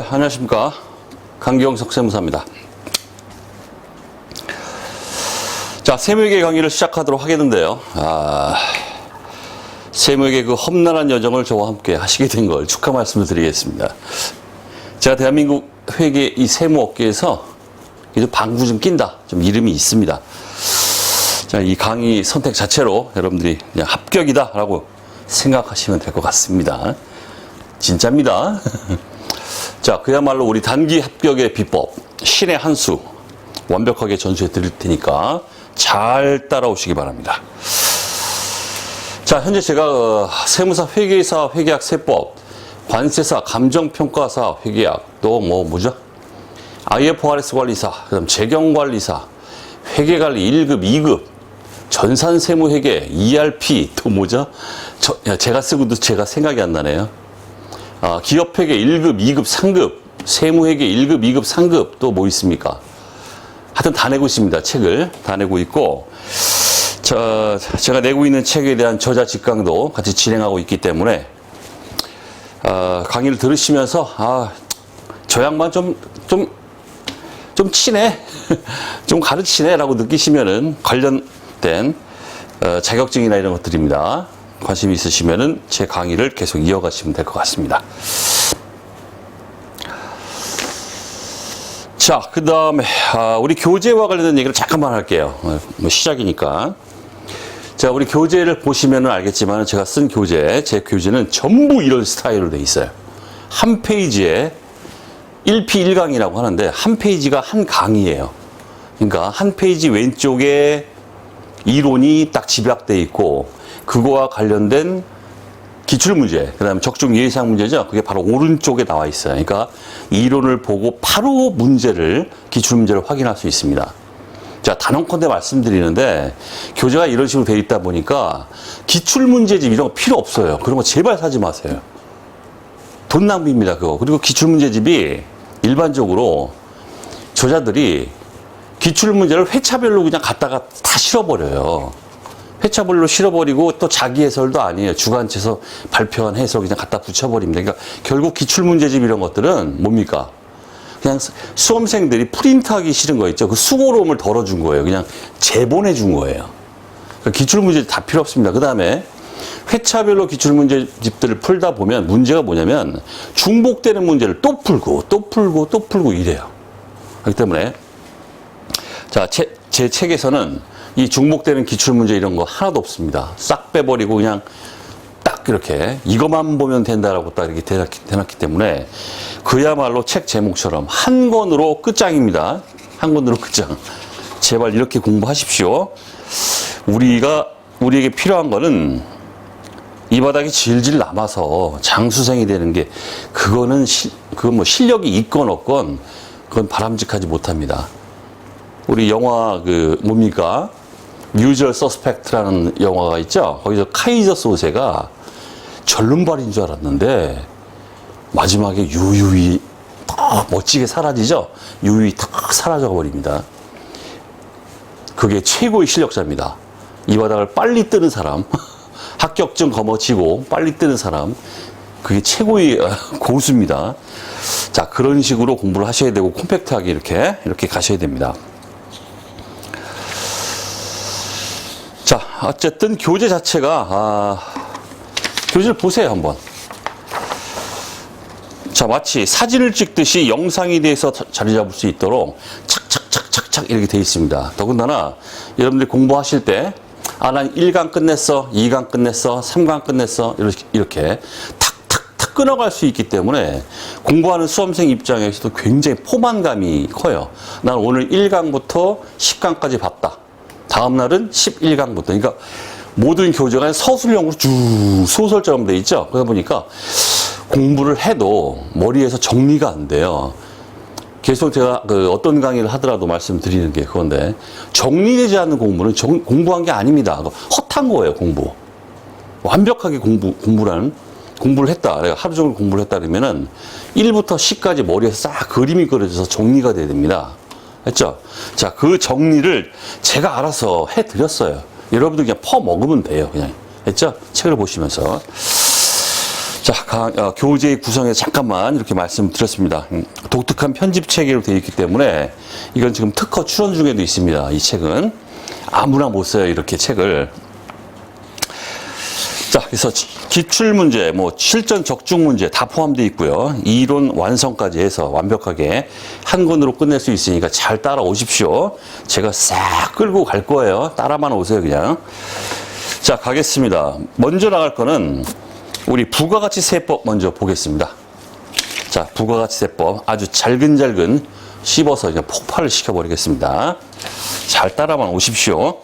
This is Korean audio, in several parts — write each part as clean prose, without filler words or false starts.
안녕하십니까. 강기영석 세무사입니다. 자, 세무회계 강의를 시작하도록 하겠는데요. 세무회계 그 험난한 여정을 저와 함께 하시게 된 걸 축하 말씀을 드리겠습니다. 제가 대한민국 회계 이 세무업계에서 방구 좀 낀다, 좀 이름이 있습니다. 자, 이 강의 선택 자체로 여러분들이 그냥 합격이다라고 생각하시면 될 것 같습니다. 진짜입니다. 자, 그야말로 우리 단기 합격의 비법, 신의 한 수 완벽하게 전수해 드릴 테니까 잘 따라오시기 바랍니다. 자, 현재 제가 세무사 회계사 회계학 세법, 관세사 감정평가사 회계학, 또 뭐죠? IFRS 관리사, 그다음 재경관리사, 회계관리 1급, 2급, 전산세무회계, ERP, 또 뭐죠? 제가 쓰고도 제가 생각이 안 나네요. 기업회계 1급, 2급, 3급, 세무회계 1급, 2급, 3급, 또 뭐 있습니까? 하여튼 다 내고 있습니다. 책을 다 내고 있고, 제가 내고 있는 책에 대한 저자 직강도 같이 진행하고 있기 때문에, 강의를 들으시면서, 저 양반 좀 치네, 좀 가르치네 라고 느끼시면은 관련된 자격증이나 이런 것들입니다. 관심이 있으시면은 제 강의를 계속 이어가시면 될 것 같습니다. 자, 그 다음에 우리 교재와 관련된 얘기를 잠깐만 할게요. 시작이니까. 자, 우리 교재를 보시면은 알겠지만 제가 쓴 교재, 제 교재는 전부 이런 스타일로 돼 있어요. 한 페이지에 1피 1강이라고 하는데 한 페이지가 한 강의예요. 그러니까 한 페이지 왼쪽에 이론이 딱 집약돼 있고 그거와 관련된 기출문제, 그 다음에 적중 예상 문제죠. 그게 바로 오른쪽에 나와 있어요. 그러니까 이론을 보고 바로 문제를, 기출문제를 확인할 수 있습니다. 자, 단언컨대 말씀드리는데 교재가 이런 식으로 되어 있다 보니까 기출문제집 이런 거 필요 없어요. 그런 거 제발 사지 마세요. 돈 낭비입니다, 그거. 그리고 기출문제집이 일반적으로 저자들이 기출문제를 회차별로 그냥 갖다가 다 실어버려요. 회차별로 실어버리고 또 자기 해설도 아니에요. 주관체에서 발표한 해설 그냥 갖다 붙여버립니다. 그러니까 결국 기출문제집 이런 것들은 뭡니까? 그냥 수험생들이 프린트하기 싫은 거 있죠. 그 수고로움을 덜어준 거예요. 그냥 재보내준 거예요. 그러니까 기출문제집 다 필요 없습니다. 그 다음에 회차별로 기출문제집들을 풀다 보면 문제가 뭐냐면 중복되는 문제를 또 풀고 또 풀고 또 풀고 이래요. 그렇기 때문에 자, 제 책에서는 이 중복되는 기출문제 이런 거 하나도 없습니다. 싹 빼버리고 그냥 딱 이렇게 이것만 보면 된다라고 딱 이렇게 대놨기 때문에 그야말로 책 제목처럼 한 권으로 끝장입니다. 한 권으로 끝장. 제발 이렇게 공부하십시오. 우리에게 필요한 거는 이 바닥이 질질 남아서 장수생이 되는 게 그건 뭐 실력이 있건 없건 그건 바람직하지 못합니다. 우리 영화 뭡니까? 유저얼 서스펙트라는 영화가 있죠. 거기서 카이저 소세가 절름발인 줄 알았는데 마지막에 유유히 딱 멋지게 사라지죠. 유유히 딱 사라져 버립니다. 그게 최고의 실력자입니다. 이 바닥을 빨리 뜨는 사람, 합격증 거머쥐고 빨리 뜨는 사람, 그게 최고의 고수입니다. 자, 그런 식으로 공부를 하셔야 되고 콤팩트하게 이렇게 가셔야 됩니다. 자, 어쨌든 교재 자체가 교재를 보세요 한번. 자, 마치 사진을 찍듯이 영상이 돼서 자리 잡을 수 있도록 착착착착착 이렇게 되어 있습니다. 더군다나 여러분들이 공부하실 때 난 1강 끝냈어, 2강 끝냈어, 3강 끝냈어 이렇게 탁탁탁 끊어갈 수 있기 때문에 공부하는 수험생 입장에서도 굉장히 포만감이 커요. 난 오늘 1강부터 10강까지 봤다. 다음 날은 11강부터. 그러니까 모든 교재가 서술형으로 쭉 소설처럼 돼 있죠. 그러다 보니까 공부를 해도 머리에서 정리가 안 돼요. 계속 제가 어떤 강의를 하더라도 말씀드리는 게 그건데 정리되지 않는 공부는 공부한 게 아닙니다. 헛한 거예요, 공부. 완벽하게 공부를 했다. 내가 하루 종일 공부를 했다 그러면은 1부터 10까지 머리에서 싹 그림이 그려져서 정리가 돼야 됩니다. 했죠? 자, 그 정리를 제가 알아서 해드렸어요. 여러분들 그냥 퍼먹으면 돼요. 그냥. 했죠? 책을 보시면서. 자, 교재 구성에 잠깐만 이렇게 말씀드렸습니다. 독특한 편집 체계로 되어 있기 때문에 이건 지금 특허 출원 중에도 있습니다. 이 책은 아무나 못 써요. 이렇게 책을. 자, 그래서 기출문제, 뭐 실전 적중 문제 다 포함되어 있고요. 이론 완성까지 해서 완벽하게 한 권으로 끝낼 수 있으니까 잘 따라오십시오. 제가 싹 끌고 갈 거예요. 따라만 오세요, 그냥. 자, 가겠습니다. 먼저 나갈 거는 우리 부가가치 세법 먼저 보겠습니다. 자, 부가가치 세법 아주 잘근잘근 씹어서 그냥 폭발을 시켜버리겠습니다. 잘 따라만 오십시오.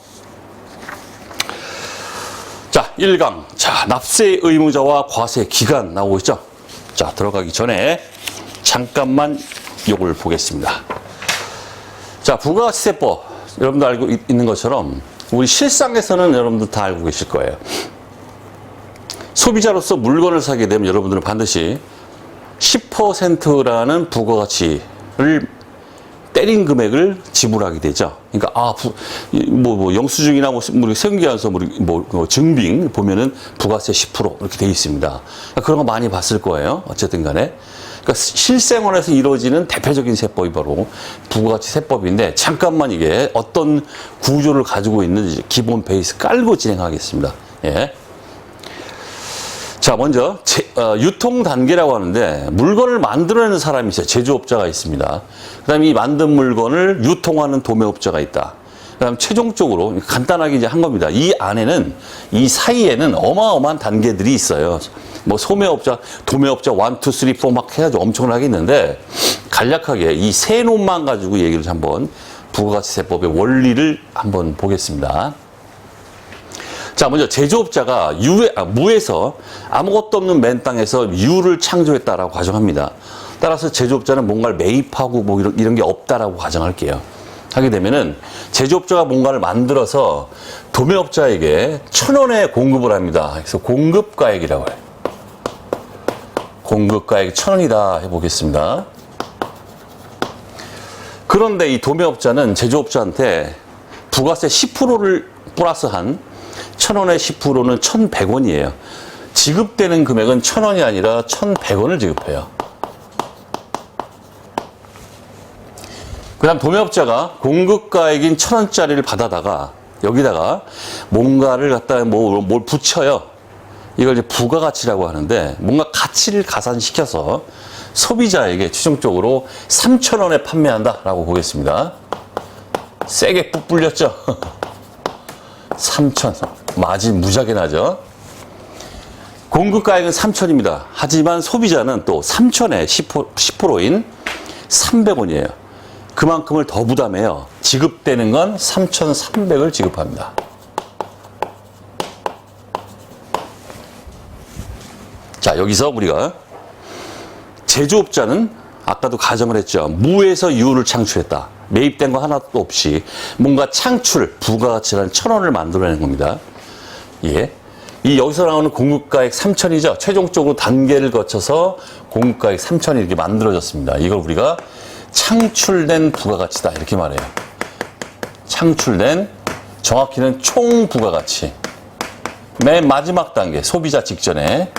자, 1강. 자, 납세 의무자와 과세 기간 나오고 있죠? 자, 들어가기 전에 잠깐만 요걸 보겠습니다. 자, 부가가치세법. 여러분들 알고 있는 것처럼 우리 실상에서는 여러분들 다 알고 계실 거예요. 소비자로서 물건을 사게 되면 여러분들은 반드시 10%라는 부가가치를 때린 금액을 지불하게 되죠. 그러니까 영수증이나 세금계약서 증빙 보면은 부가세 10% 이렇게 돼 있습니다. 그러니까 그런 거 많이 봤을 거예요. 어쨌든 간에. 그러니까 실생활에서 이루어지는 대표적인 세법이 바로 부가가치 세법인데 잠깐만 이게 어떤 구조를 가지고 있는지 기본 베이스 깔고 진행하겠습니다. 예. 자, 먼저 유통 단계라고 하는데 물건을 만들어내는 사람이 있어요. 제조업자가 있습니다. 그다음에 이 만든 물건을 유통하는 도매업자가 있다. 그다음 최종적으로 간단하게 이제 한 겁니다. 이 안에는 이 사이에는 어마어마한 단계들이 있어요. 뭐 소매업자, 도매업자 1, 2, 3, 4 막 해가지고 엄청나게 있는데 간략하게 이 세 놈만 가지고 얘기를 한번 부가가치세법의 원리를 한번 보겠습니다. 자, 먼저 제조업자가 무에서 아무것도 없는 맨 땅에서 유를 창조했다라고 가정합니다. 따라서 제조업자는 뭔가를 매입하고 뭐 이런 게 없다라고 가정할게요. 하게 되면은 제조업자가 뭔가를 만들어서 도매업자에게 1,000원에 공급을 합니다. 그래서 공급가액이라고 해요. 공급가액이 1,000원이다 해보겠습니다. 그런데 이 도매업자는 제조업자한테 부가세 10%를 플러스한 1,000원의 10%는 1,100원이에요. 지급되는 금액은 1,000원이 아니라 1,100원을 지급해요. 그 다음 도매업자가 공급가액인 1,000원짜리를 받아다가 여기다가 뭔가를 갖다가 뭘 붙여요. 이걸 이제 부가가치라고 하는데 뭔가 가치를 가산시켜서 소비자에게 최종적으로 3,000원에 판매한다라고 보겠습니다. 세게 푹 불렸죠? 3,000. 마진 무지하게 나죠. 공급가액은 3,000입니다. 하지만 소비자는 또 3,000에 10%인 300원이에요. 그만큼을 더 부담해요. 지급되는 건 3,300을 지급합니다. 자, 여기서 우리가 제조업자는 아까도 가정을 했죠. 무에서 유를 창출했다. 매입된 거 하나도 없이 뭔가 창출, 부가가치라는 1,000원을 만들어내는 겁니다. 예. 이 여기서 나오는 공급가액 3,000이죠. 최종적으로 단계를 거쳐서 공급가액 3,000이 이렇게 만들어졌습니다. 이걸 우리가 창출된 부가가치다 이렇게 말해요. 창출된, 정확히는 총 부가가치. 맨 마지막 단계, 소비자 직전에.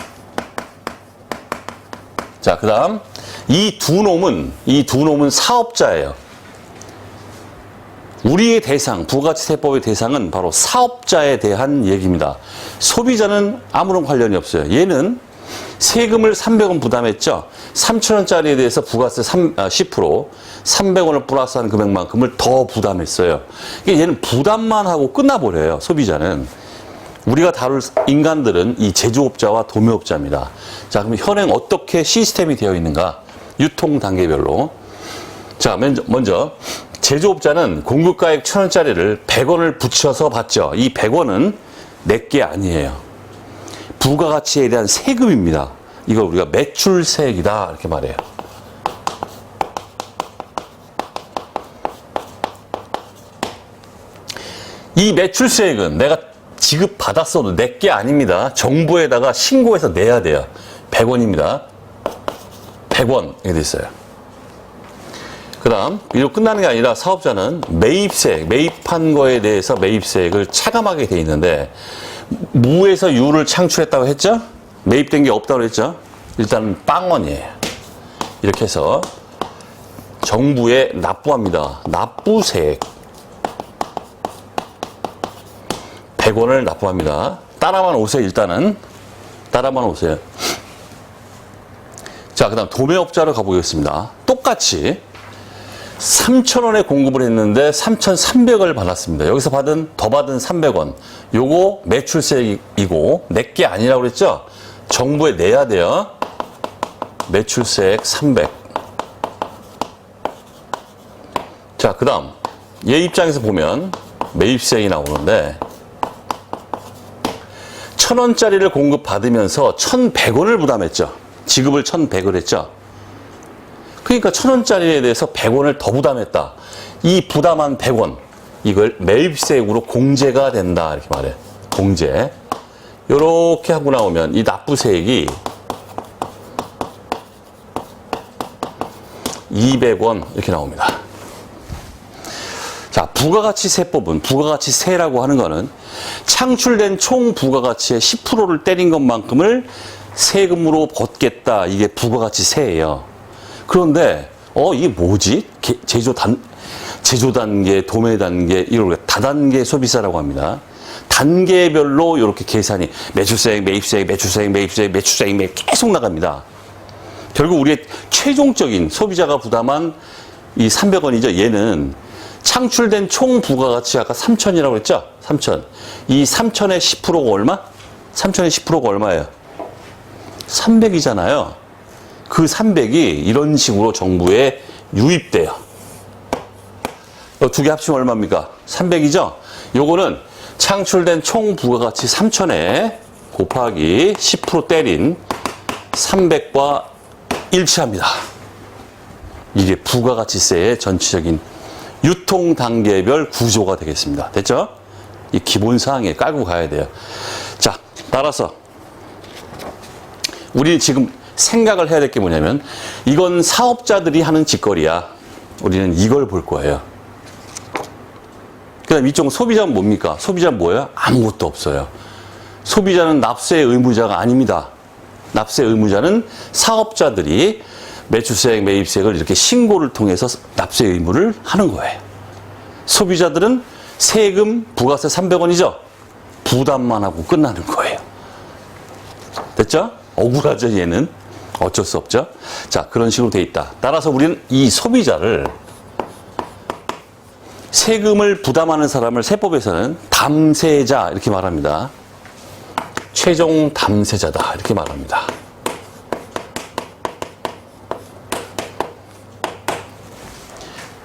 자, 그 다음 이 두 놈은 사업자예요. 우리의 대상, 부가가치세법의 대상은 바로 사업자에 대한 얘기입니다. 소비자는 아무런 관련이 없어요. 얘는 세금을 300원 부담했죠. 3,000원짜리에 대해서 부가세 10%, 300원을 플러스한 금액만큼을 더 부담했어요. 얘는 부담만 하고 끝나버려요. 소비자는. 우리가 다룰 인간들은 이 제조업자와 도매업자입니다. 자, 그럼 현행 어떻게 시스템이 되어 있는가? 유통 단계별로. 자, 먼저 제조업자는 공급가액 1,000원짜리를 100원을 붙여서 받죠. 이 100원은 내게 아니에요. 부가가치에 대한 세금입니다. 이걸 우리가 매출세액이다 이렇게 말해요. 이 매출세액은 내가 지급받았어도 내게 아닙니다. 정부에다가 신고해서 내야 돼요. 100원입니다. 100원 이렇게 돼 있어요. 그 다음 이로 끝나는 게 아니라 사업자는 매입세액, 매입한 거에 대해서 매입세액을 차감하게 돼 있는데 무에서 유를 창출했다고 했죠? 매입된 게 없다고 그랬죠? 일단 빵원이에요. 이렇게 해서 정부에 납부합니다. 납부세액 100원을 납부합니다. 따라만 오세요. 일단은 따라만 오세요. 자, 그 다음 도매업자로 가보겠습니다. 똑같이 3,000원에 공급을 했는데 3,300원을 받았습니다. 여기서 더 받은 300원. 요거 매출세액이고 내게 아니라고 그랬죠? 정부에 내야 돼요. 매출세액 300. 자, 그 다음 얘 입장에서 보면 매입세액이 나오는데 1,000원짜리를 공급받으면서 1,100원을 부담했죠. 지급을 1,100을 했죠. 그러니까 1,000원짜리에 대해서 100원을 더 부담했다. 이 부담한 100원 이걸 매입세액으로 공제가 된다 이렇게 말해. 공제. 이렇게 하고 나오면 이 납부세액이 200원 이렇게 나옵니다. 자, 부가가치세법은 부가가치세라고 하는 거는 창출된 총 부가가치의 10%를 때린 것만큼을 세금으로 벗겠다. 이게 부가가치세예요. 그런데 이게 뭐지? 제조 단계, 도매 단계, 이런 다단계 소비세라고 합니다. 단계별로 이렇게 계산이 매출세액, 매입세액, 매출세액, 매입세액, 매출세액, 매입 계속 나갑니다. 결국 우리의 최종적인 소비자가 부담한 이 300원이죠. 얘는 창출된 총 부가가치 아까 3,000이라고 했죠? 3,000. 이 3,000의 10%가 얼마? 3,000의 10%가 얼마예요? 300이잖아요. 그 300이 이런 식으로 정부에 유입돼요. 두 개 합치면 얼마입니까? 300이죠? 요거는 창출된 총 부가가치 3,000에 곱하기 10% 때린 300과 일치합니다. 이게 부가가치세의 전체적인 유통 단계별 구조가 되겠습니다. 됐죠? 이 기본 사항에 깔고 가야 돼요. 자, 따라서 우리는 지금 생각을 해야 될 게 뭐냐면 이건 사업자들이 하는 짓거리야. 우리는 이걸 볼 거예요. 그 다음 이쪽은 소비자는 뭡니까? 소비자는 뭐예요? 아무것도 없어요. 소비자는 납세 의무자가 아닙니다. 납세 의무자는 사업자들이 매출세액, 매입세액을 이렇게 신고를 통해서 납세 의무를 하는 거예요. 소비자들은 세금, 부가세 300원이죠? 부담만 하고 끝나는 거예요. 됐죠? 억울하죠, 얘는. 어쩔 수 없죠? 자, 그런 식으로 돼 있다. 따라서 우리는 이 소비자를 세금을 부담하는 사람을 세법에서는 담세자 이렇게 말합니다. 최종 담세자다 이렇게 말합니다.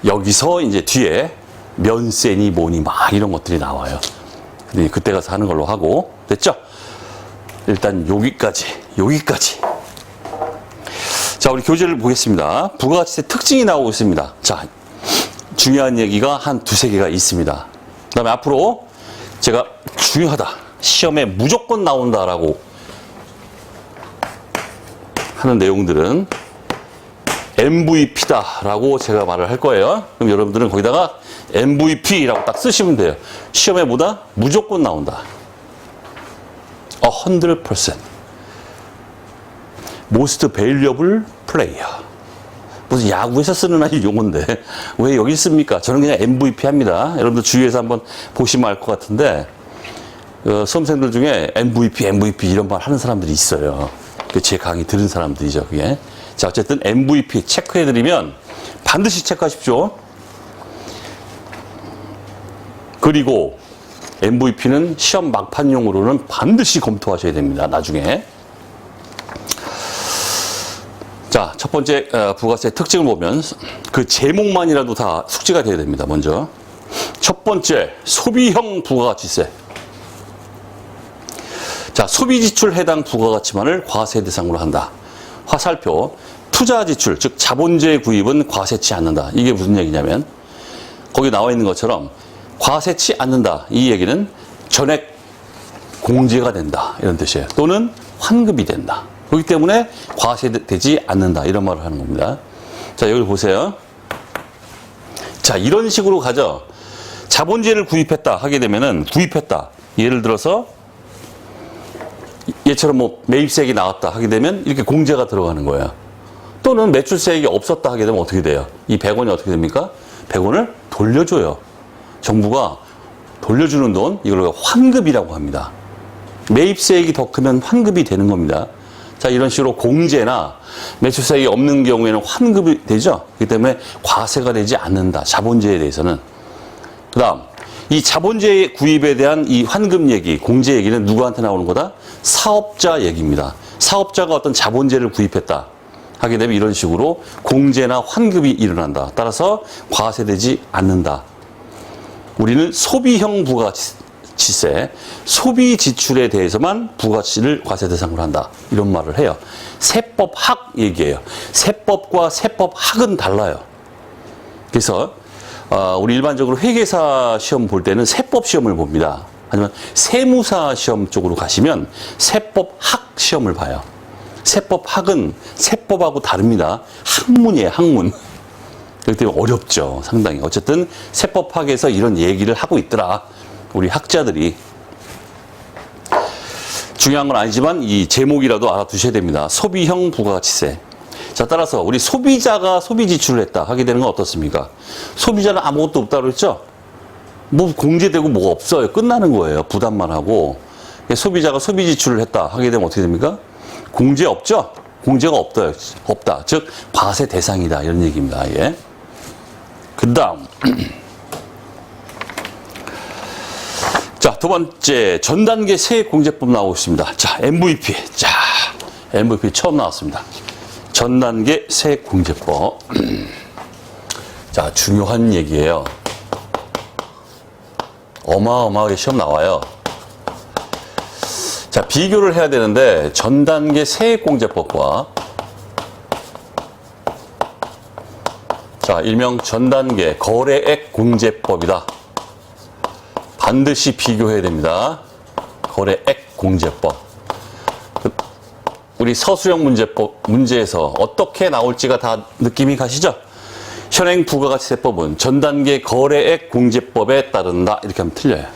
여기서 이제 뒤에 면세니 뭐니 막 이런 것들이 나와요. 근데 그때 가서 하는 걸로 하고 됐죠? 일단 여기까지. 자, 우리 교재를 보겠습니다. 부가가치세 특징이 나오고 있습니다. 자, 중요한 얘기가 한 두세 개가 있습니다. 그 다음에 앞으로 제가 중요하다. 시험에 무조건 나온다라고 하는 내용들은 MVP다라고 제가 말을 할 거예요. 그럼 여러분들은 거기다가 MVP라고 딱 쓰시면 돼요. 시험에 뭐다? 무조건 나온다. 100%. Most valuable player. 무슨 야구에서 쓰는 아주 용어인데 왜 여기 씁니까? 저는 그냥 MVP 합니다. 여러분들 주위에서 한번 보시면 알 것 같은데 수험생들 중에 MVP 이런 말 하는 사람들이 있어요. 제 강의 들은 사람들이죠. 그게. 자, 어쨌든 MVP 체크해드리면 반드시 체크하십시오. 그리고 MVP는 시험 막판용으로는 반드시 검토하셔야 됩니다. 나중에. 자, 첫 번째 부가세 특징을 보면 그 제목만이라도 다 숙지가 돼야 됩니다. 먼저 첫 번째 소비형 부가가치세. 자, 소비지출 해당 부가가치만을 과세 대상으로 한다. 화살표 투자지출, 즉 자본주의 구입은 과세치 않는다. 이게 무슨 얘기냐면 거기 나와 있는 것처럼 과세치 않는다. 이 얘기는 전액 공제가 된다. 이런 뜻이에요. 또는 환급이 된다. 그렇기 때문에 과세되지 않는다. 이런 말을 하는 겁니다. 자, 여기 보세요. 자, 이런 식으로 가죠. 자본주의를 구입했다 하게 되면은 구입했다. 예를 들어서 얘처럼 뭐 매입세액이 나왔다 하게 되면 이렇게 공제가 들어가는 거예요. 또는 매출세액이 없었다 하게 되면 어떻게 돼요? 이 100원이 어떻게 됩니까? 100원을 돌려줘요. 정부가 돌려주는 돈, 이걸 환급이라고 합니다. 매입세액이 더 크면 환급이 되는 겁니다. 자, 이런 식으로 공제나 매출세액이 없는 경우에는 환급이 되죠. 그렇기 때문에 과세가 되지 않는다. 자본재에 대해서는. 그 다음, 이 자본재 구입에 대한 이 환급 얘기, 공제 얘기는 누구한테 나오는 거다? 사업자 얘기입니다. 사업자가 어떤 자본재를 구입했다 하게 되면 이런 식으로 공제나 환급이 일어난다. 따라서 과세되지 않는다. 우리는 소비형 부가치세, 소비 지출에 대해서만 부가치를 과세 대상으로 한다. 이런 말을 해요. 세법학 얘기예요. 세법과 세법학은 달라요. 그래서 우리 일반적으로 회계사 시험 볼 때는 세법 시험을 봅니다. 하지만 세무사 시험 쪽으로 가시면 세법학 시험을 봐요. 세법학은 세법하고 다릅니다. 학문이에요, 학문. 그렇기 때문에 어렵죠, 상당히. 어쨌든 세법학에서 이런 얘기를 하고 있더라, 우리 학자들이. 중요한 건 아니지만 이 제목이라도 알아두셔야 됩니다. 소비형 부가가치세. 자, 따라서 우리 소비자가 소비 지출을 했다 하게 되는 건 어떻습니까? 소비자는 아무것도 없다고 그랬죠? 뭐 공제되고 뭐가 없어요. 끝나는 거예요. 부담만 하고. 소비자가 소비 지출을 했다 하게 되면 어떻게 됩니까? 공제 없죠? 공제가 없다. 즉 과세 대상이다. 이런 얘기입니다. 예. 그 다음. 자, 두 번째 전단계 세액공제법 나오고 있습니다. 자, MVP. 자, MVP 처음 나왔습니다. 전단계 세액공제법. 자, 중요한 얘기예요. 어마어마하게 시험 나와요. 자, 비교를 해야 되는데 전단계 세액공제법과 자, 일명 전단계 거래액공제법이다. 반드시 비교해야 됩니다. 거래액공제법. 우리 서술형 문제에서 어떻게 나올지가 다 느낌이 가시죠? 현행 부가가치세법은 전단계 거래액공제법에 따른다. 이렇게 하면 틀려요.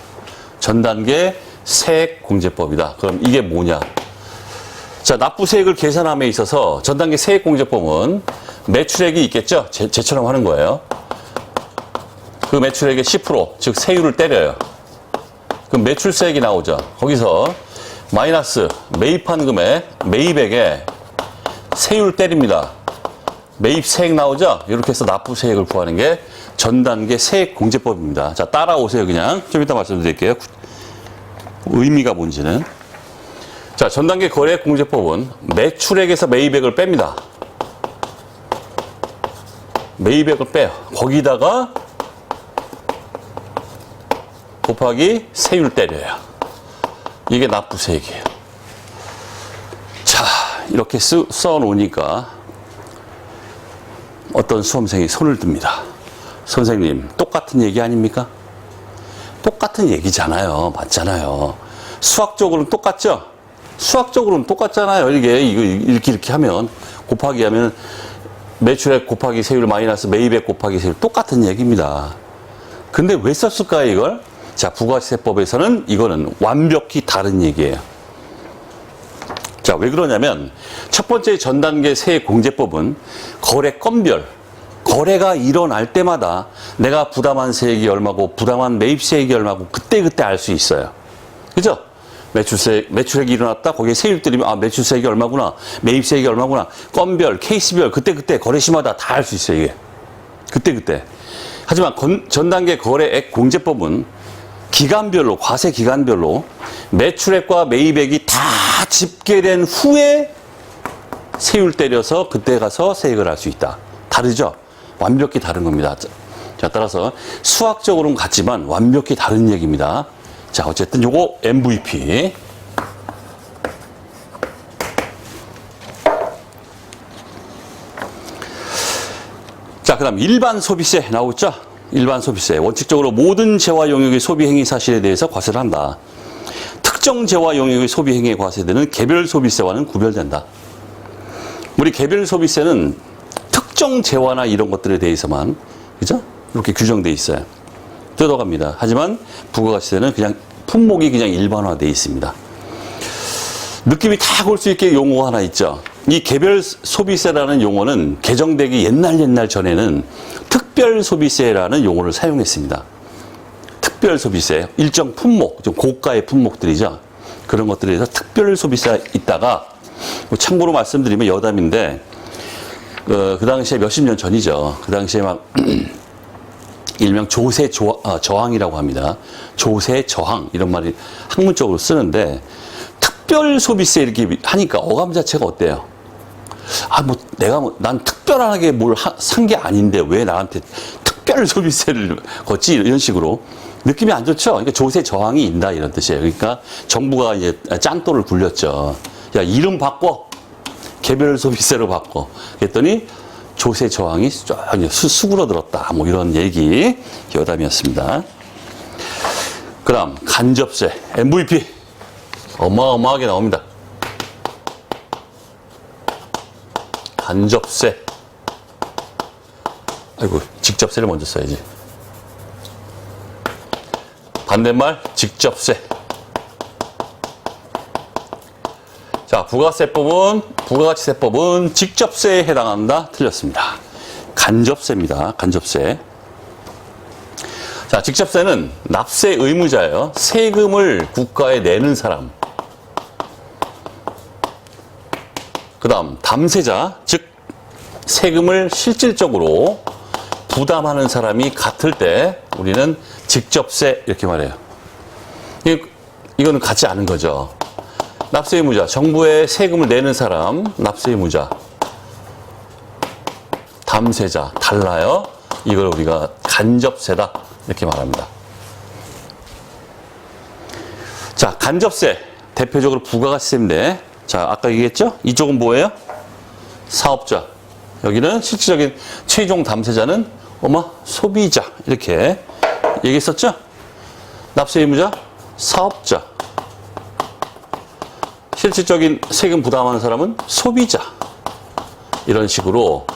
전단계 세액공제법이다. 그럼 이게 뭐냐? 자, 납부세액을 계산함에 있어서 전단계 세액공제법은 매출액이 있겠죠? 쟤처럼 하는 거예요. 그 매출액의 10%, 즉 세율을 때려요. 그럼 매출세액이 나오죠. 거기서 마이너스 매입한 금액, 매입액에 세율 때립니다. 매입세액 나오죠? 이렇게 해서 납부세액을 구하는 게 전단계 세액공제법입니다. 자, 따라오세요. 그냥 좀 이따 말씀드릴게요. 의미가 뭔지는. 자, 전단계 거래액공제법은 매출액에서 매입액을 뺍니다. 매입액을 빼요. 거기다가 곱하기 세율 때려요. 이게 납부세액이에요. 자, 이렇게 써놓으니까 어떤 수험생이 손을 듭니다. 선생님, 똑같은 얘기 아닙니까? 똑같은 얘기잖아요. 맞잖아요. 수학적으로는 똑같죠? 수학적으로는 똑같잖아요. 이렇게 하면, 곱하기 하면 매출액 곱하기 세율 마이너스 매입액 곱하기 세율 똑같은 얘기입니다. 근데 왜 썼을까요, 이걸? 자, 부가세법에서는 이거는 완벽히 다른 얘기예요. 자, 왜 그러냐면 첫 번째 전단계 세액공제법은 거래 건별, 거래가 일어날 때마다 내가 부담한 세액이 얼마고 부담한 매입세액이 얼마고 그때그때 알 수 있어요. 그죠? 매출액이 일어났다. 거기에 세율 들이면 아, 매출세액이 얼마구나. 매입세액이 얼마구나. 건별, 케이스별 그때그때 거래시마다 다 알 수 있어요. 이게. 그때그때. 하지만 전단계 거래액 공제법은 기간별로, 과세 기간별로 매출액과 매입액이 다 집계된 후에 세율 때려서 그때 가서 세액을 할 수 있다. 다르죠? 완벽히 다른 겁니다. 자, 따라서 수학적으로는 같지만 완벽히 다른 얘기입니다. 자, 어쨌든 요거 MVP. 자, 그 다음 일반 소비세 나오죠? 일반 소비세. 원칙적으로 모든 재화 용역의 소비 행위 사실에 대해서 과세를 한다. 특정 재화 용역의 소비 행위에 과세되는 개별 소비세와는 구별된다. 우리 개별 소비세는 특정 재화나 이런 것들에 대해서만, 그죠? 이렇게 규정되어 있어요. 뜯어갑니다. 하지만 부가가치세는 그냥 품목이 그냥 일반화되어 있습니다. 느낌이 탁 올 수 있게 용어가 하나 있죠. 이 개별 소비세라는 용어는 개정되기 옛날 전에는 특별 소비세라는 용어를 사용했습니다. 특별 소비세, 일정 품목, 좀 고가의 품목들이죠. 그런 것들에 대해서 특별 소비세가 있다가, 참고로 말씀드리면 여담인데, 그 당시에 몇십 년 전이죠. 그 당시에 막 일명 조세 저항이라고 합니다. 조세 저항 이런 말이 학문적으로 쓰는데, 특별 소비세 이렇게 하니까 어감 자체가 어때요? 난 특별하게 뭘 산 게 아닌데 왜 나한테 특별 소비세를 걷지? 이런 식으로 느낌이 안 좋죠. 그러니까 조세 저항이 있다 이런 뜻이에요. 그러니까 정부가 이제 짠돌을 굴렸죠. 야, 이름 바꿔. 개별 소비세로 바꿔. 그랬더니 조세 저항이 수그러들었다. 뭐 이런 얘기 여담이었습니다. 그다음 간접세, MVP 어마어마하게 나옵니다. 간접세. 아이고, 직접세를 먼저 써야지. 반대말 직접세. 자, 부가가치세법은 직접세에 해당한다. 틀렸습니다. 간접세입니다. 간접세. 자, 직접세는 납세 의무자예요. 세금을 국가에 내는 사람. 그 다음 담세자, 즉 세금을 실질적으로 부담하는 사람이 같을 때 우리는 직접세 이렇게 말해요. 이거는 같지 않은 거죠. 납세 의무자, 정부에 세금을 내는 사람, 납세 의무자, 담세자 달라요. 이걸 우리가 간접세다 이렇게 말합니다. 자, 간접세 대표적으로 부가가치세인데, 자, 아까 얘기했죠? 이쪽은 뭐예요? 사업자. 여기는 실질적인 최종 담세자는 소비자 이렇게 얘기했었죠? 납세 의무자, 사업자. 실질적인 세금 부담하는 사람은 소비자. 이런 식으로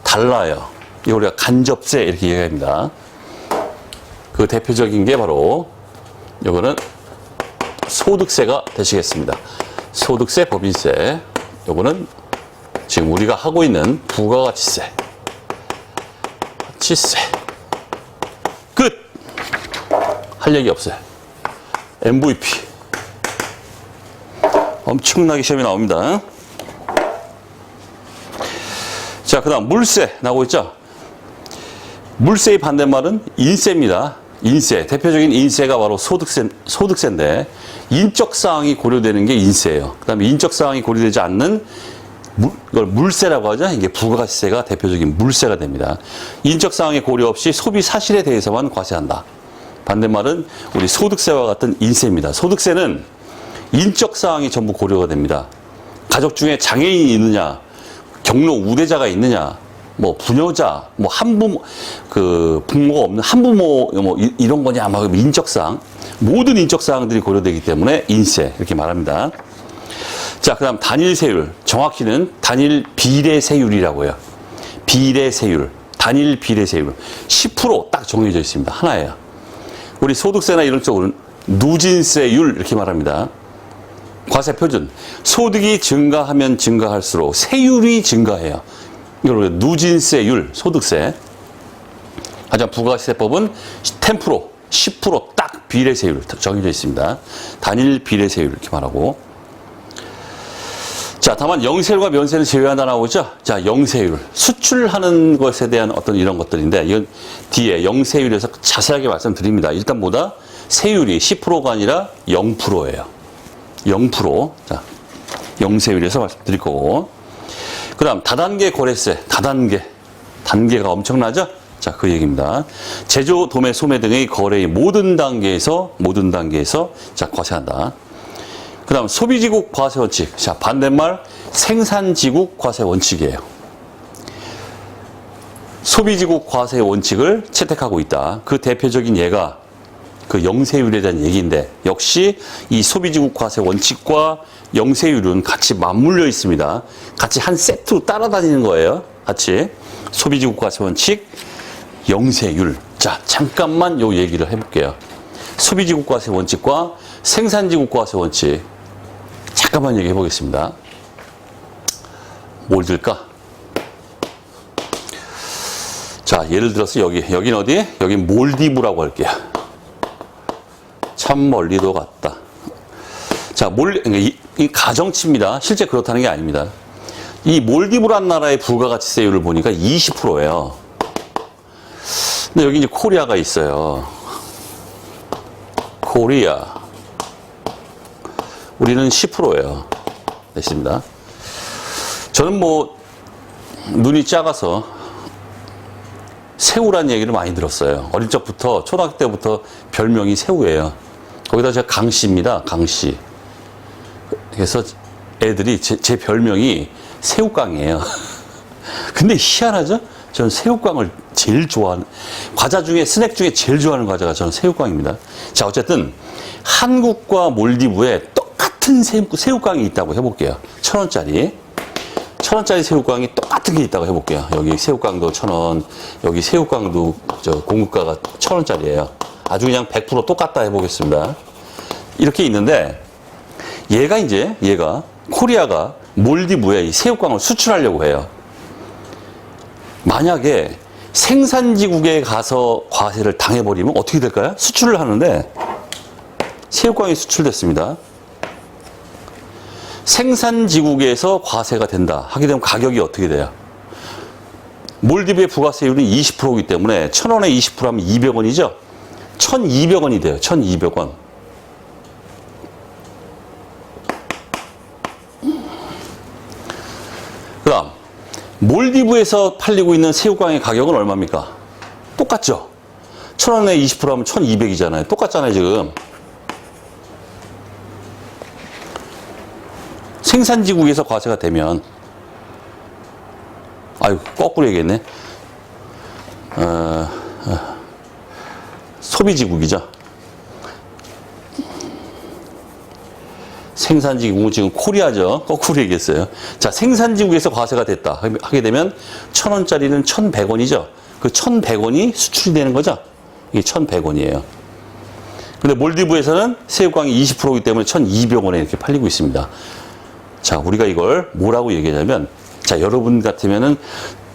달라요. 이거 우리가 간접세 이렇게 얘기합니다. 그 대표적인 게 바로 이거는 소득세가 되시겠습니다. 소득세, 법인세. 요거는 지금 우리가 하고 있는 부가가치세. 가치세. 끝! 할 얘기 없어요. MVP. 엄청나게 시험이 나옵니다. 자, 그 다음 물세 나오고 있죠? 물세의 반대말은 인세입니다. 인세. 대표적인 인세가 바로 소득세인데, 인적사항이 고려되는 게 인세예요. 그 다음에 인적사항이 고려되지 않는 이걸 물세라고 하죠. 이게 부가가치세가 대표적인 물세가 됩니다. 인적사항의 고려 없이 소비 사실에 대해서만 과세한다. 반대말은 우리 소득세와 같은 인세입니다. 소득세는 인적사항이 전부 고려가 됩니다. 가족 중에 장애인이 있느냐, 경로 우대자가 있느냐, 부녀자, 한부모, 부모가 없는 한부모, 이런 거냐, 인적사항. 모든 인적사항들이 고려되기 때문에 인세, 이렇게 말합니다. 자, 그 다음 단일세율. 정확히는 단일 비례세율이라고 해요. 비례세율. 단일 비례세율. 10% 딱 정해져 있습니다. 하나예요. 우리 소득세나 이런 쪽으로는 누진세율, 이렇게 말합니다. 과세표준. 소득이 증가하면 증가할수록 세율이 증가해요. 이걸 누진세율, 소득세. 하지만 부가가치세법은 10% 딱 비례세율 정해져 있습니다. 단일 비례세율 이렇게 말하고. 자, 다만 영세율과 면세는 제외한다 나오죠. 자, 영세율. 수출하는 것에 대한 어떤 이런 것들인데, 이건 뒤에 영세율에서 자세하게 말씀드립니다. 일단 세율이 10%가 아니라 0%예요. 0%. 자, 영세율에서 말씀드릴 거고. 그 다음 다단계 거래세. 단계가 엄청나죠? 자, 그 얘기입니다. 제조, 도매, 소매 등의 거래의 모든 단계에서 자, 과세한다. 그 다음 소비지국 과세 원칙. 자, 반대말 생산지국 과세 원칙이에요. 소비지국 과세 원칙을 채택하고 있다. 그 대표적인 예가 그 영세율에 대한 얘기인데, 역시 이 소비지국 과세 원칙과 영세율은 같이 맞물려 있습니다. 같이 한 세트로 따라다니는 거예요. 같이 소비지국 과세 원칙, 영세율. 자, 잠깐만 요 얘기를 해볼게요. 소비지국 과세 원칙과 생산지국 과세 원칙. 잠깐만 얘기해 보겠습니다. 뭘 들까? 자, 예를 들어서 여긴 어디? 여긴 몰디브라고 할게요. 참 멀리도 갔다. 자, 이 가정치입니다. 실제 그렇다는 게 아닙니다. 이 몰디브란 나라의 부가가치세율을 보니까 20%예요. 근데 여기 이제 코리아가 있어요. 코리아. 우리는 10%예요. 됐습니다. 저는 뭐 눈이 작아서 새우란 얘기를 많이 들었어요. 어릴 적부터 초등학교 때부터 별명이 새우예요. 거기다 제가 강씨입니다. 강씨. 그래서 애들이 제 별명이 새우깡이에요. 근데 희한하죠? 저는 새우깡을 제일 좋아하는 과자 중에 스낵 중에 제일 좋아하는 과자가 저는 새우깡입니다. 자, 어쨌든 한국과 몰디브에 똑같은 새우깡이 있다고 해볼게요. 1,000원짜리. 1,000원짜리 새우깡이 똑같은 게 있다고 해볼게요. 여기 새우깡도 1,000원, 여기 새우깡도 공급가가 1,000원짜리예요. 아주 그냥 100% 똑같다 해보겠습니다. 이렇게 있는데 얘가 코리아가 몰디브에 이 새우깡을 수출하려고 해요. 만약에 생산지국에 가서 과세를 당해버리면 어떻게 될까요? 수출을 하는데 새우깡이 수출됐습니다. 생산지국에서 과세가 된다 하게 되면 가격이 어떻게 돼요? 몰디브의 부가세율은 20%이기 때문에 1,000원에 20%하면 200원이죠? 1,200원이 돼요. 1,200원. 그 다음 몰디브에서 팔리고 있는 새우깡의 가격은 얼마입니까? 똑같죠? 1,000원에 20%하면 1,200이잖아요. 똑같잖아요, 지금. 생산지국에서 과세가 되면, 아유, 거꾸로 얘기했네. 소비지국이죠. 생산지국은 지금 코리아죠. 거꾸로 얘기했어요. 자, 생산지국에서 과세가 됐다 하게 되면 1,000원짜리는 1,100원이죠. 그 1,100원이 수출이 되는 거죠. 이게 1,100원이에요. 근데 몰디브에서는 새우깡이 20%이기 때문에 1,200원에 이렇게 팔리고 있습니다. 자, 우리가 이걸 뭐라고 얘기하냐면, 자, 여러분 같으면은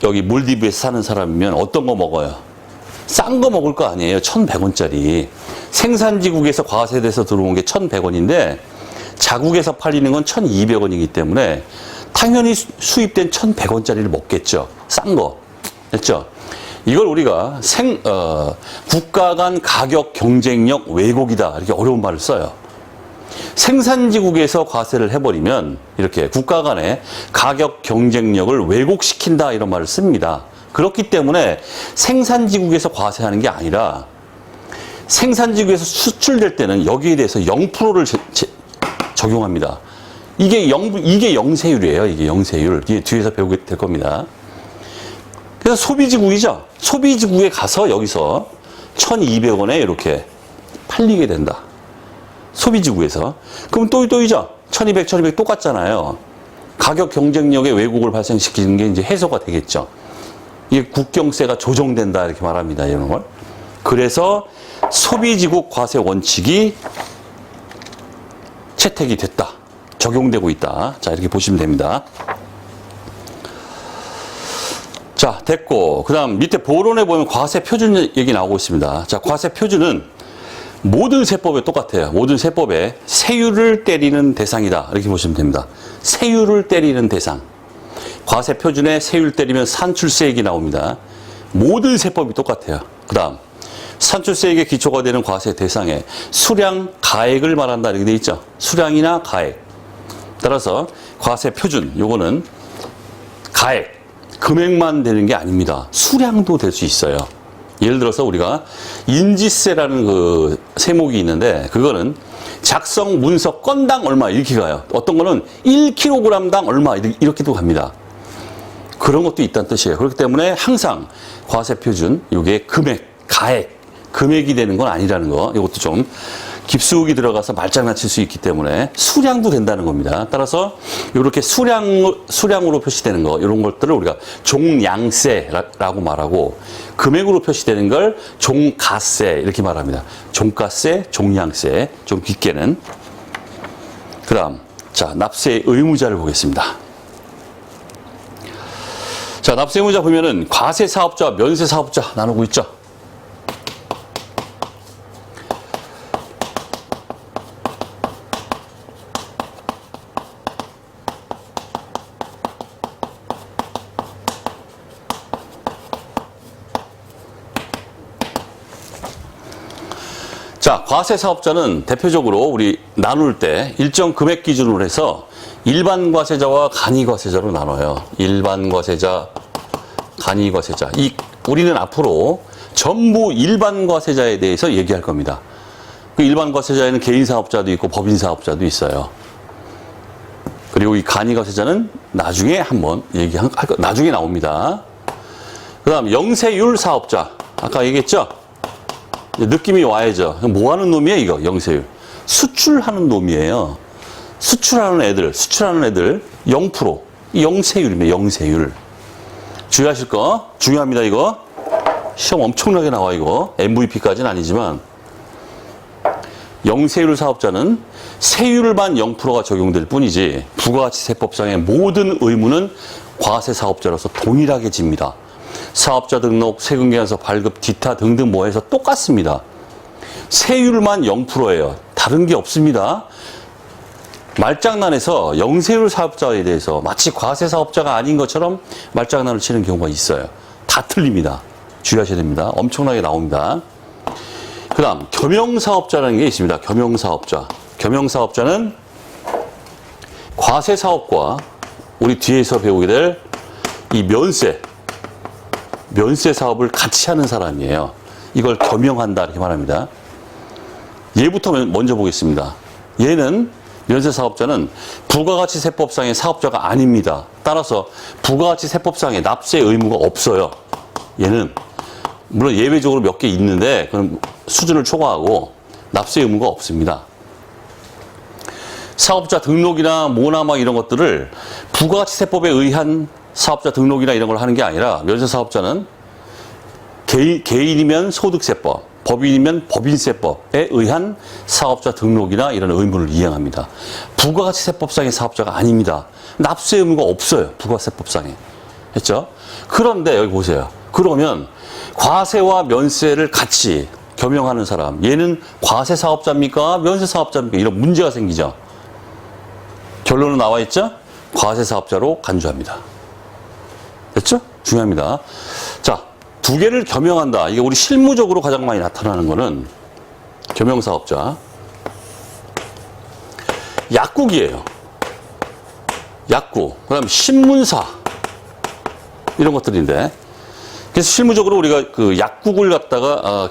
여기 몰디브에서 사는 사람이면 어떤 거 먹어요? 싼 거 먹을 거 아니에요. 1,100원짜리. 생산지국에서 과세돼서 들어온 게 1,100원인데 자국에서 팔리는 건 1,200원이기 때문에 당연히 수입된 1,100원짜리를 먹겠죠. 싼 거. 됐죠? 이걸 우리가 국가 간 가격 경쟁력 왜곡이다. 이렇게 어려운 말을 써요. 생산지국에서 과세를 해버리면 이렇게 국가 간의 가격 경쟁력을 왜곡시킨다 이런 말을 씁니다. 그렇기 때문에 생산지국에서 과세하는 게 아니라 생산지국에서 수출될 때는 여기에 대해서 0%를 적용합니다. 이게 영세율이에요. 이게 영세율. 뒤에서 배우게 될 겁니다. 그래서 소비지국이죠. 소비지국에 가서 여기서 1,200원에 이렇게 팔리게 된다. 소비지국에서. 그럼 또이죠. 1,200, 1,200 똑같잖아요. 가격 경쟁력의 왜곡을 발생시키는 게 이제 해소가 되겠죠. 이게 국경세가 조정된다 이렇게 말합니다. 이런 걸. 그래서 소비지국 과세 원칙이 채택이 됐다. 적용되고 있다. 자, 이렇게 보시면 됩니다. 자, 됐고. 그 다음 밑에 보론에 보면 과세 표준 얘기 나오고 있습니다. 자, 과세 표준은 모든 세법에 똑같아요. 모든 세법에 세율을 때리는 대상이다. 이렇게 보시면 됩니다. 세율을 때리는 대상. 과세 표준에 세율 때리면 산출세액이 나옵니다. 모든 세법이 똑같아요. 그 다음 산출세액의 기초가 되는 과세 대상에 수량, 가액을 말한다 이렇게 돼 있죠. 수량이나 가액. 따라서 과세 표준 요거는 가액, 금액만 되는 게 아닙니다. 수량도 될 수 있어요. 예를 들어서 우리가 인지세라는 그 세목이 있는데 그거는 작성 문서 건당 얼마 이렇게 가요. 어떤 거는 1kg당 얼마 이렇게도 갑니다. 그런 것도 있다는 뜻이에요. 그렇기 때문에 항상 과세 표준 요게 금액, 가액, 금액이 되는 건 아니라는 거. 이것도 좀 깊숙이 들어가서 말장난칠 수 있기 때문에 수량도 된다는 겁니다. 따라서 이렇게 수량으로 표시되는 거 이런 것들을 우리가 종량세라고 말하고 금액으로 표시되는 걸 종가세 이렇게 말합니다. 종가세, 종량세 좀 깊게는. 그 다음 자, 납세 의무자를 보겠습니다. 자, 납세 의무자 보면은 과세 사업자, 면세 사업자 나누고 있죠. 자, 과세 사업자는 대표적으로 우리 나눌 때 일정 금액 기준으로 해서 일반 과세자와 간이 과세자로 나눠요. 일반 과세자, 간이 과세자. 우리는 앞으로 전부 일반 과세자에 대해서 얘기할 겁니다. 그 일반 과세자에는 개인 사업자도 있고 법인 사업자도 있어요. 그리고 이 간이 과세자는 나중에 한번 나중에 나옵니다. 그다음 영세율 사업자. 아까 얘기했죠? 느낌이 와야죠. 뭐 하는 놈이에요, 이거? 영세율. 수출하는 놈이에요. 수출하는 애들 0%. 영세율입니다, 영세율. 주의하실 거, 중요합니다, 이거. 시험 엄청나게 나와, 이거. MVP까지는 아니지만. 영세율 사업자는 세율만 0%가 적용될 뿐이지, 부가가치세법상의 모든 의무는 과세 사업자로서 동일하게 집니다. 사업자 등록, 세금계산서 발급, 기타 등등 뭐 해서 똑같습니다. 세율만 0%예요. 다른 게 없습니다. 말장난에서 영세율 사업자에 대해서 마치 과세 사업자가 아닌 것처럼 말장난을 치는 경우가 있어요. 다 틀립니다. 주의하셔야 됩니다. 엄청나게 나옵니다. 그 다음 겸용사업자라는 게 있습니다. 겸용사업자. 겸용사업자는 과세 사업과 우리 뒤에서 배우게 될 이 면세 사업을 같이 하는 사람이에요. 이걸 겸용한다 이렇게 말합니다. 얘부터 먼저 보겠습니다. 얘는 면세 사업자는 부가가치세법상의 사업자가 아닙니다. 따라서 부가가치세법상의 납세 의무가 없어요. 얘는 물론 예외적으로 몇 개 있는데 그건 수준을 초과하고 납세 의무가 없습니다. 사업자 등록이나 뭐나 막 이런 것들을 부가가치세법에 의한 사업자 등록이나 이런 걸 하는 게 아니라 면세 사업자는 개인이면 소득세법, 법인이면 법인세법에 의한 사업자 등록이나 이런 의무를 이행합니다. 부가가치세법상의 사업자가 아닙니다. 납세 의무가 없어요. 부가세법상에. 했죠? 그런데 여기 보세요. 그러면 과세와 면세를 같이 겸용하는 사람, 얘는 과세 사업자입니까? 면세 사업자입니까? 이런 문제가 생기죠. 결론은 나와 있죠? 과세 사업자로 간주합니다. 됐죠? 중요합니다. 자, 두 개를 겸용한다. 이게 우리 실무적으로 가장 많이 나타나는 거는 겸용사업자. 약국이에요. 약국. 그 다음에 신문사. 이런 것들인데. 그래서 실무적으로 우리가 그 약국을 갖다가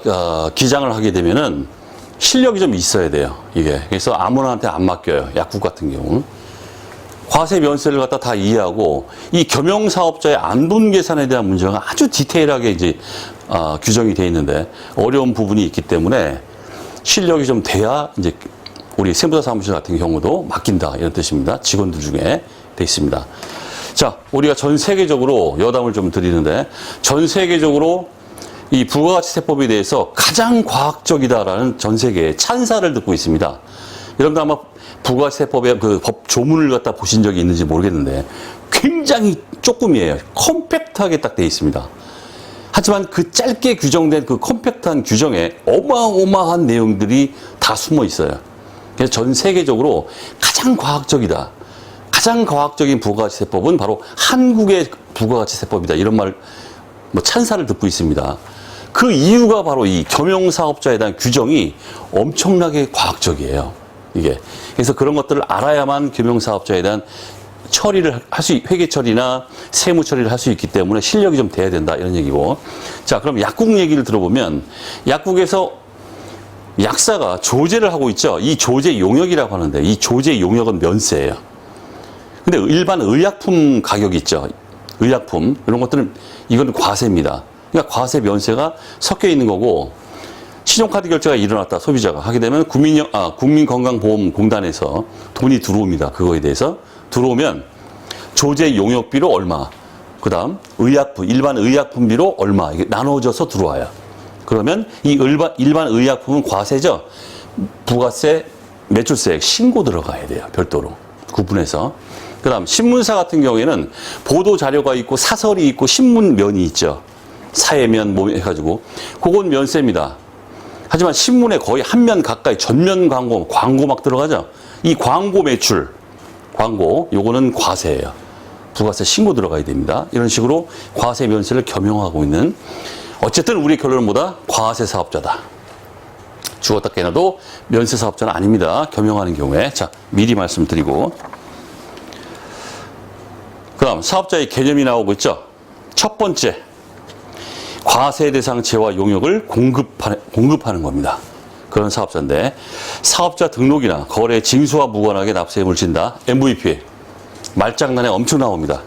기장을 하게 되면은 실력이 좀 있어야 돼요. 이게. 그래서 아무나한테 안 맡겨요. 약국 같은 경우. 과세 면세를 갖다 다 이해하고 이 겸용사업자의 안돈 계산에 대한 문제가 아주 디테일하게 이제 규정이 되어 있는데 어려운 부분이 있기 때문에 실력이 좀 돼야 이제 우리 세무사 사무실 같은 경우도 맡긴다 이런 뜻입니다. 직원들 중에 돼 있습니다. 자, 우리가 전 세계적으로 여담을 좀 드리는데 전 세계적으로 이 부가가치세법에 대해서 가장 과학적이다라는 전 세계의 찬사를 듣고 있습니다. 여러분들 아마 부가세법의 그 법 조문을 갖다 보신 적이 있는지 모르겠는데 굉장히 조금이에요. 컴팩트하게 딱 돼 있습니다. 하지만 그 짧게 규정된 그 컴팩트한 규정에 어마어마한 내용들이 다 숨어 있어요. 그래서 전 세계적으로 가장 과학적이다. 가장 과학적인 부가가치세법은 바로 한국의 부가가치세법이다. 이런 말, 찬사를 듣고 있습니다. 그 이유가 바로 이 겸용사업자에 대한 규정이 엄청나게 과학적이에요. 이게. 그래서 그런 것들을 알아야만 겸용사업자에 대한 처리를 회계 처리나 세무 처리를 할 수 있기 때문에 실력이 좀 돼야 된다. 이런 얘기고. 자, 그럼 약국 얘기를 들어보면 약국에서 약사가 조제를 하고 있죠. 이 조제 용역이라고 하는데 이 조제 용역은 면세예요. 근데 일반 의약품 가격이 있죠. 의약품. 이런 것들은 이건 과세입니다. 그러니까 과세 면세가 섞여 있는 거고 신용카드 결제가 일어났다. 소비자가 하게 되면 국민건강보험공단에서 돈이 들어옵니다. 그거에 대해서 들어오면 조제 용역비로 얼마, 그 다음 의약품, 일반 의약품비로 얼마 이게 나눠져서 들어와요. 그러면 이 일반 의약품은 과세죠. 부가세, 매출세 신고 들어가야 돼요. 별도로. 구분해서. 그 다음 신문사 같은 경우에는 보도 자료가 있고 사설이 있고 신문면이 있죠. 사회면 뭐 해가지고 그건 면세입니다. 하지만 신문에 거의 한 면 가까이 전면 광고 막 들어가죠. 이 광고 매출, 광고 요거는 과세예요. 부가세 신고 들어가야 됩니다. 이런 식으로 과세 면세를 겸용하고 있는, 어쨌든 우리 결론은 뭐다? 과세 사업자다. 죽었다 깨어나도 면세 사업자는 아닙니다. 겸용하는 경우에. 자, 미리 말씀드리고. 그 다음 사업자의 개념이 나오고 있죠. 첫 번째, 과세 대상 재화 용역을 공급하는 겁니다. 그런 사업자인데, 사업자 등록이나 거래 징수와 무관하게 납세금을 진다. MVP. 말장난에 엄청 나옵니다.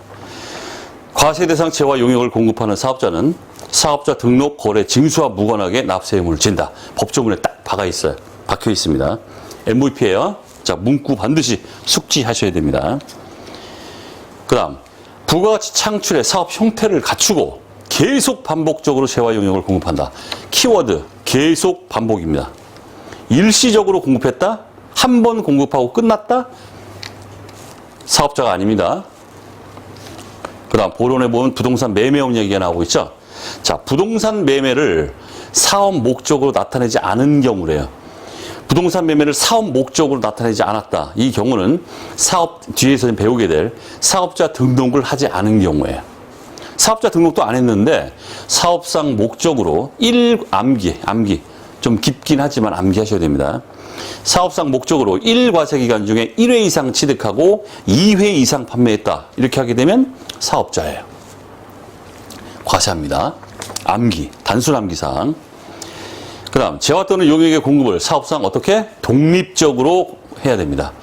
과세 대상 재화 용역을 공급하는 사업자는 사업자 등록, 거래, 징수와 무관하게 납세금을 진다. 법조문에 딱 박혀 있습니다. MVP예요. 자, 문구 반드시 숙지하셔야 됩니다. 그 다음, 부가가치 창출의 사업 형태를 갖추고 계속 반복적으로 재화 용역을 공급한다. 키워드, 계속 반복입니다. 일시적으로 공급했다? 한 번 공급하고 끝났다? 사업자가 아닙니다. 그 다음, 본론에 보면 부동산 매매업 얘기가 나오고 있죠. 자, 부동산 매매를 사업 목적으로 나타내지 않은 경우래요. 부동산 매매를 사업 목적으로 나타내지 않았다. 이 경우는 뒤에서 배우게 될 사업자 등록을 하지 않은 경우에요. 사업자 등록도 안 했는데 사업상 목적으로 암기. 좀 깊긴 하지만 암기하셔야 됩니다. 사업상 목적으로 1과세 기간 중에 1회 이상 취득하고 2회 이상 판매했다. 이렇게 하게 되면 사업자예요. 과세합니다. 암기, 단순 암기사항. 그 다음, 재화 또는 용역의 공급을 사업상 어떻게? 독립적으로 해야 됩니다.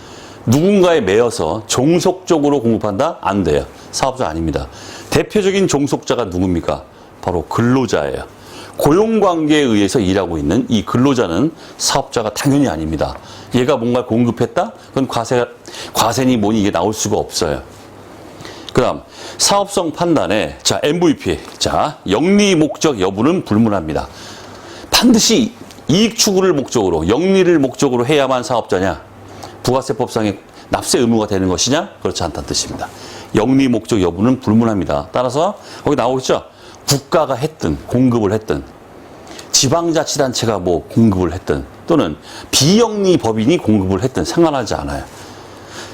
누군가에 매여서 종속적으로 공급한다? 안 돼요. 사업자 아닙니다. 대표적인 종속자가 누굽니까? 바로 근로자예요. 고용관계에 의해서 일하고 있는 이 근로자는 사업자가 당연히 아닙니다. 얘가 뭔가 공급했다? 그건 과세니 뭐니 이게 나올 수가 없어요. 그 다음, 사업성 판단에, 자, MVP. 자, 영리 목적 여부는 불문합니다. 반드시 이익 추구를 목적으로, 영리를 목적으로 해야만 사업자냐? 부가세법상의 납세 의무가 되는 것이냐? 그렇지 않다는 뜻입니다. 영리 목적 여부는 불문합니다. 따라서 거기 나오겠죠? 국가가 했든, 공급을 했든, 지방자치단체가 뭐 공급을 했든, 또는 비영리 법인이 공급을 했든 상관하지 않아요.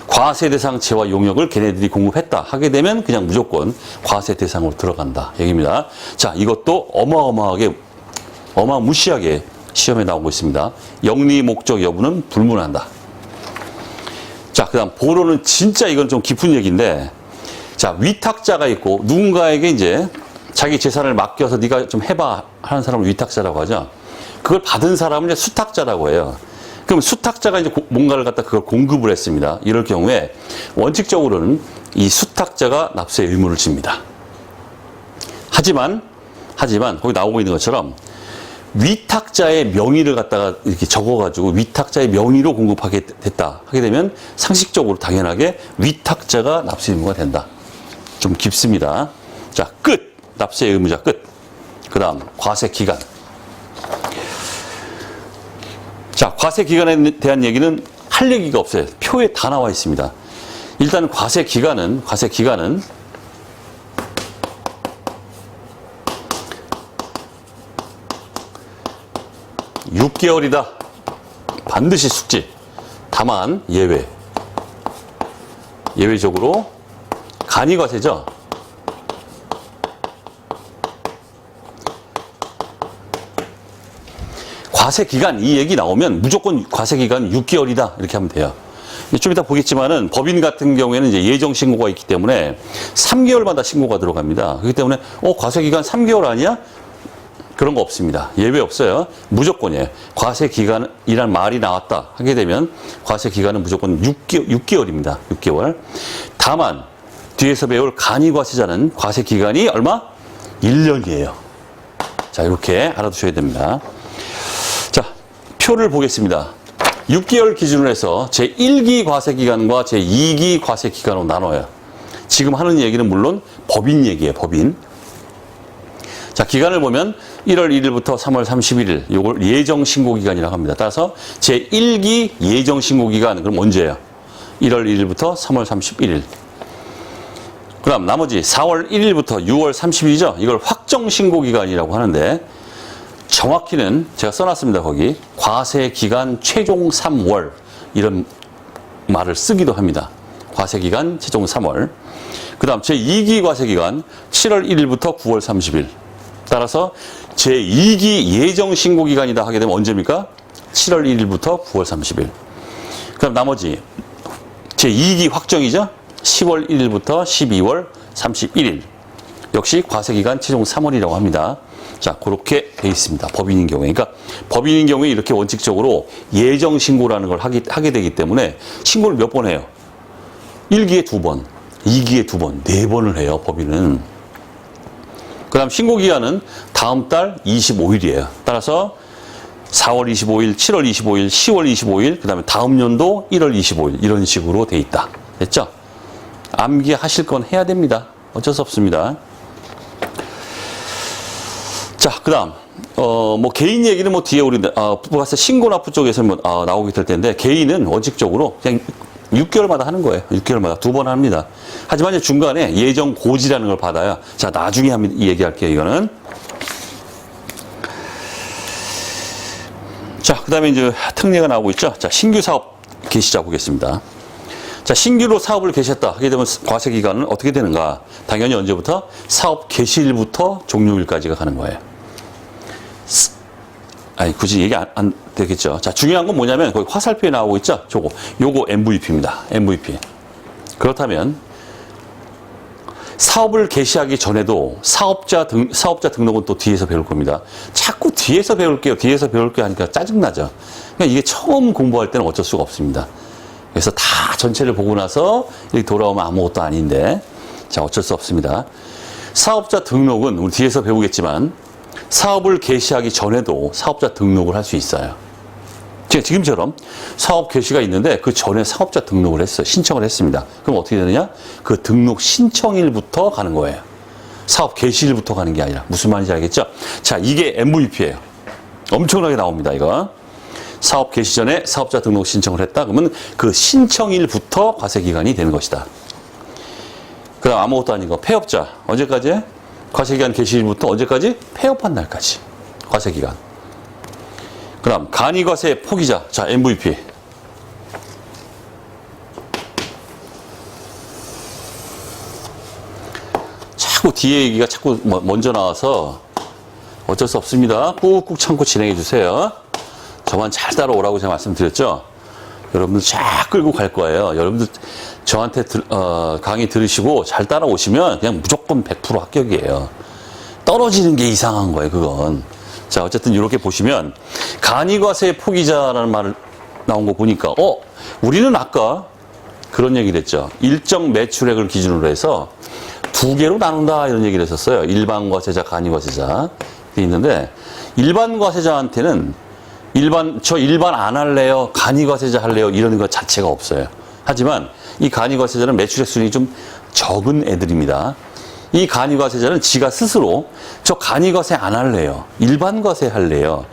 과세 대상 재화 용역을 걔네들이 공급했다 하게 되면 그냥 무조건 과세 대상으로 들어간다 얘기입니다. 자, 이것도 어마무시하게 시험에 나오고 있습니다. 영리 목적 여부는 불문한다. 자, 그 다음 보로는 진짜 이건 좀 깊은 얘기인데, 자, 위탁자가 있고 누군가에게 이제 자기 재산을 맡겨서 네가 좀 해봐 하는 사람을 위탁자라고 하죠. 그걸 받은 사람은 이제 수탁자라고 해요. 그럼 수탁자가 이제 뭔가를 갖다 그걸 공급을 했습니다. 이럴 경우에 원칙적으로는 이 수탁자가 납세 의무를 집니다. 하지만 거기 나오고 있는 것처럼 위탁자의 명의를 갖다가 이렇게 적어가지고 위탁자의 명의로 공급하게 됐다 하게 되면 상식적으로 당연하게 위탁자가 납세 의무가 된다. 좀 깊습니다. 자, 끝. 납세 의무자 끝. 그 다음 과세 기간. 자, 과세 기간에 대한 얘기는 할 얘기가 없어요. 표에 다 나와 있습니다. 일단 과세 기간은 6개월이다. 반드시 숙지. 다만 예외적으로 간이과세죠. 과세기간 이 얘기 나오면 무조건 과세기간 6개월이다 이렇게 하면 돼요. 좀 이따 보겠지만은 법인 같은 경우에는 이제 예정신고가 있기 때문에 3개월마다 신고가 들어갑니다. 그렇기 때문에 과세기간 3개월 아니야? 그런 거 없습니다. 예외 없어요. 무조건이에요. 과세기간이란 말이 나왔다 하게 되면 과세기간은 무조건 6개월입니다. 6개월. 다만 뒤에서 배울 간이과세자는 과세기간이 얼마? 1년이에요. 자, 이렇게 알아두셔야 됩니다. 자, 표를 보겠습니다. 6개월 기준으로 해서 제1기 과세기간과 제2기 과세기간으로 나눠요. 지금 하는 얘기는 물론 법인 얘기예요. 법인. 자, 기간을 보면 1월 1일부터 3월 31일 요걸 예정신고기간이라고 합니다. 따라서 제1기 예정신고기간 그럼 언제예요? 1월 1일부터 3월 31일. 그 다음 나머지 4월 1일부터 6월 30일이죠. 이걸 확정신고기간이라고 하는데 정확히는 제가 써놨습니다. 거기 과세기간 최종 3월 이런 말을 쓰기도 합니다. 과세기간 최종 3월. 그 다음 제2기 과세기간 7월 1일부터 9월 30일. 따라서 제2기 예정신고기간이다 하게 되면 언제입니까? 7월 1일부터 9월 30일. 그 다음 나머지 제2기 확정이죠? 10월 1일부터 12월 31일. 역시 과세기간 최종 3월이라고 합니다. 자, 그렇게 돼 있습니다. 법인인 경우에. 그러니까 법인인 경우에 이렇게 원칙적으로 예정신고라는 걸 하게 되기 때문에 신고를 몇 번 해요? 1기에 2번, 2기에 2번, 4번을 해요, 법인은. 그 다음 신고기간은 다음 달 25일이에요. 따라서 4월 25일, 7월 25일, 10월 25일, 그 다음에 다음 연도 1월 25일 이런 식으로 돼 있다. 됐죠? 암기하실 건 해야 됩니다. 어쩔 수 없습니다. 자, 그 다음, 뭐, 개인 얘기는 뭐 뒤에 우리, 부가세 신고납부 쪽에서 뭐, 나오게 될 텐데, 개인은 원칙적으로 그냥 6개월마다 하는 거예요. 6개월마다 2번 합니다. 하지만 이제 중간에 예정 고지라는 걸 받아야, 자, 나중에 얘기할게요, 이거는. 자, 그 다음에 이제 특례가 나오고 있죠. 자, 신규 사업 개시자 보겠습니다. 자, 신규로 사업을 개시했다 하게 되면 과세 기간은 어떻게 되는가? 당연히 언제부터? 사업 개시일부터 종료일까지가 가는 거예요. 아니, 굳이 얘기 안 되겠죠. 자, 중요한 건 뭐냐면 거기 화살표에 나오고 있죠? 요거 MVP입니다. MVP. 그렇다면 사업을 개시하기 전에도 사업자 등록은 또 뒤에서 배울 겁니다. 자꾸 뒤에서 배울게요. 뒤에서 배울게요 하니까 짜증나죠. 그러니까 이게 처음 공부할 때는 어쩔 수가 없습니다. 그래서 다 전체를 보고 나서 이렇게 돌아오면 아무것도 아닌데, 자, 어쩔 수 없습니다. 사업자 등록은 우리 뒤에서 배우겠지만 사업을 개시하기 전에도 사업자 등록을 할 수 있어요. 지금처럼 사업 개시가 있는데 그 전에 사업자 등록을 했어요. 신청을 했습니다. 그럼 어떻게 되느냐? 그 등록 신청일부터 가는 거예요. 사업 개시일부터 가는 게 아니라. 무슨 말인지 알겠죠? 자, 이게 MVP예요. 엄청나게 나옵니다, 이거. 사업 개시 전에 사업자 등록 신청을 했다. 그러면 그 신청일부터 과세기간이 되는 것이다. 그 다음 아무것도 아닌 거. 폐업자. 언제까지? 과세기간 개시일부터 언제까지? 폐업한 날까지. 과세기간. 그 다음 간이과세 포기자. 자, MVP. 자꾸 뒤에 얘기가 자꾸 먼저 나와서 어쩔 수 없습니다. 꾹꾹 참고 진행해 주세요. 저만 잘 따라오라고 제가 말씀드렸죠. 여러분들 쫙 끌고 갈 거예요. 여러분들 저한테 강의 들으시고 잘 따라오시면 그냥 무조건 100% 합격이에요. 떨어지는 게 이상한 거예요, 그건. 자, 어쨌든 이렇게 보시면 간이과세 포기자라는 말 나온 거 보니까 우리는 아까 그런 얘기를 했죠. 일정 매출액을 기준으로 해서 2개로 나눈다 이런 얘기를 했었어요. 일반 과세자, 간이과세자 있는데 일반 과세자한테는 저 일반 안 할래요, 간이과세자 할래요 이런 것 자체가 없어요. 하지만 이 간이과세자는 매출액 수준이 좀 적은 애들입니다. 이 간이과세자는 지가 스스로 저 간이과세 안 할래요, 일반 과세 할래요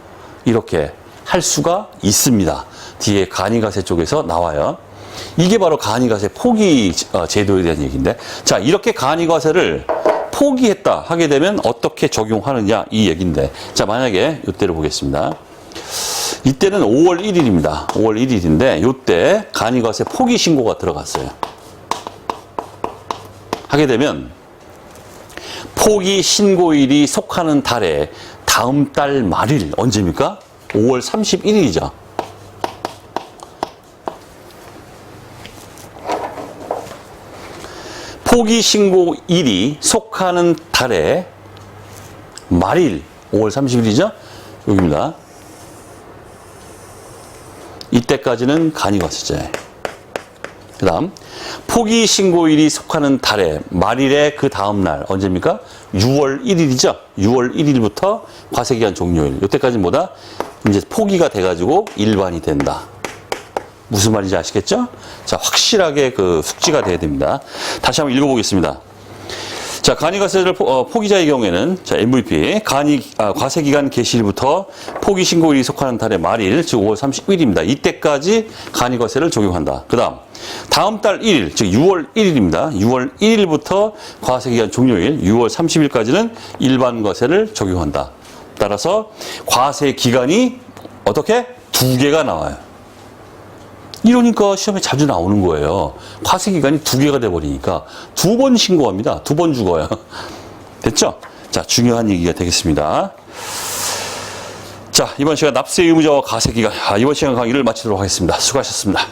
이렇게 할 수가 있습니다. 뒤에 간이과세 쪽에서 나와요. 이게 바로 간이과세 포기 제도에 대한 얘기인데, 자, 이렇게 간이과세를 포기했다 하게 되면 어떻게 적용하느냐 이 얘기인데, 자, 만약에 이때를 보겠습니다. 이때는 5월 1일입니다. 5월 1일인데 이때 간이과세 포기 신고가 들어갔어요. 하게 되면 포기 신고일이 속하는 달에 다음 달 말일 언제입니까? 5월 31일이죠. 포기 신고일이 속하는 달에 말일 5월 30일이죠. 여기입니다. 이때까지는 간이과세자예요. 그 다음 포기 신고일이 속하는 달에 말일의 그 다음 날 언제입니까? 6월 1일이죠. 6월 1일부터 과세기간 종료일. 이때까지는 뭐다? 이제 포기가 돼가지고 일반이 된다. 무슨 말인지 아시겠죠? 자, 확실하게 그 숙지가 돼야 됩니다. 다시 한번 읽어보겠습니다. 자, 간이과세를 포기자의 경우에는 자, MVP 과세기간 개시일부터 포기 신고일이 속하는 달의 말일, 즉 5월 30일입니다. 이때까지 간이과세를 적용한다. 다음 달 1일, 즉 6월 1일입니다. 6월 1일부터 과세기간 종료일 6월 30일까지는 일반과세를 적용한다. 따라서 과세기간이 어떻게? 2개가 나와요. 이러니까 시험에 자주 나오는 거예요. 과세기간이 2개가 돼버리니까 2번 신고합니다. 2번 죽어요. 됐죠? 자, 중요한 얘기가 되겠습니다. 자, 이번 시간 납세 의무자와 과세기간, 이번 시간 강의를 마치도록 하겠습니다. 수고하셨습니다.